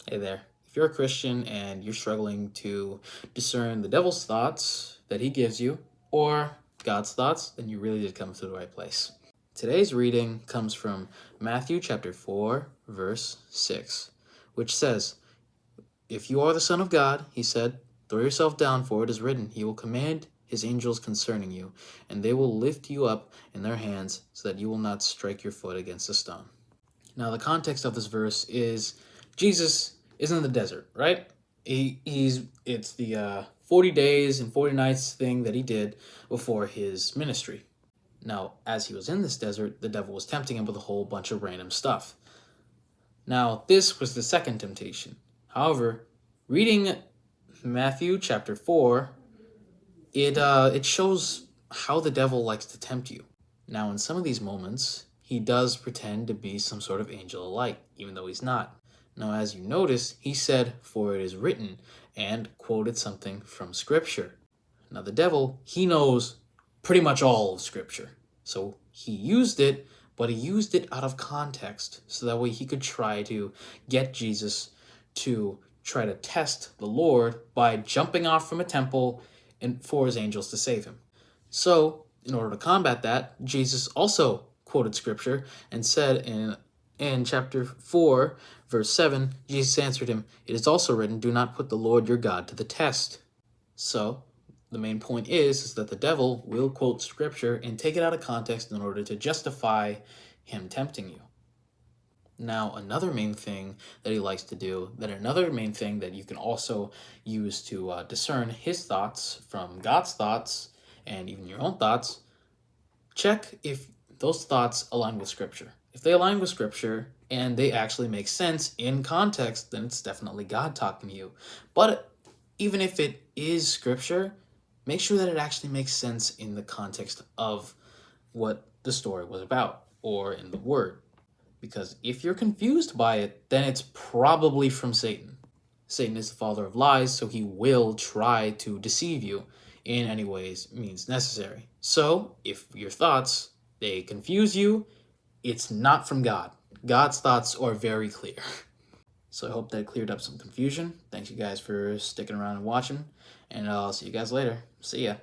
Hey there. If you're a Christian and you're struggling to discern the devil's thoughts that he gives you or God's thoughts, then you really did come to the right place. Today's reading comes from Matthew chapter 4, verse 6, which says, "If you are the Son of God," he said, "throw yourself down, for it is written, he will command his angels concerning you, and they will lift you up in their hands so that you will not strike your foot against a stone." Now, the context of this verse is Jesus is in the desert, right? It's the 40 days and 40 nights thing that he did before his ministry. Now, as he was in this desert, the devil was tempting him with a whole bunch of random stuff. Now, this was the second temptation. However, reading Matthew chapter 4, it shows how the devil likes to tempt you. Now, in some of these moments, he does pretend to be some sort of angel of light, even though he's not. Now, as you notice, he said, "For it is written," and quoted something from Scripture. Now, the devil, he knows pretty much all of Scripture. So he used it, but he used it out of context, so that way he could try to get Jesus to try to test the Lord by jumping off from a temple and for his angels to save him. So, in order to combat that, Jesus also quoted Scripture and said in chapter 4, verse 7, Jesus answered him, "It is also written, do not put the Lord your God to the test." So, the main point is that the devil will quote Scripture and take it out of context in order to justify him tempting you. Now, another main thing that he likes to do, another main thing that you can also use to discern his thoughts from God's thoughts and even your own thoughts, check if those thoughts align with Scripture. If they align with Scripture and they actually make sense in context, then it's definitely God talking to you. But even if it is Scripture, make sure that it actually makes sense in the context of what the story was about or in the Word. Because if you're confused by it, then it's probably from Satan. Satan is the father of lies, so he will try to deceive you in any ways means necessary. So, if your thoughts, they confuse you, it's not from God. God's thoughts are very clear. So I hope that cleared up some confusion. Thanks you guys for sticking around and watching, and I'll see you guys later. See ya.